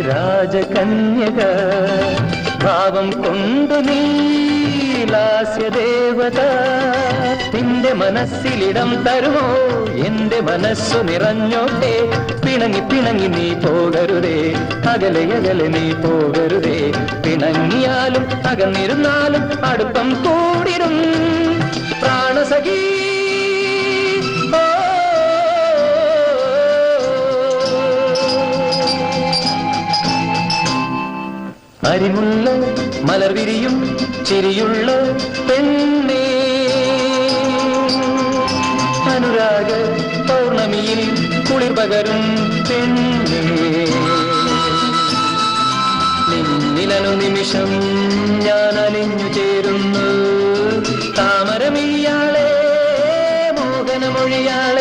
രാജകന്യക ഭാവം കൊണ്ടു നീ ലാസ്യദേവത നിന്റെ മനസ്സിലിടം തരുമോ എന്റെ മനസ്സു നിറഞ്ഞോട്ടെ പിണങ്ങി പിണങ്ങി നീ പോകരുതേ അകലെ അകലെ നീ പോകരുതേ പിണങ്ങിയാലും അകന്നിരുന്നാലും അടുപ്പം കൂടിരും പ്രാണസഖി അരിമുള്ള മലർവിരിയും ചിരിയുള്ള പെണ്ണേ അനുരാഗ പൗർണമിയിൽ കുളിർ പകരും പെണ്ണേ നിന്നിലനു നിമിഷം ഞാൻ അലിഞ്ഞു ചേരുന്നു താമരമിഴിയാളെ മോഹനമൊഴിയാളെ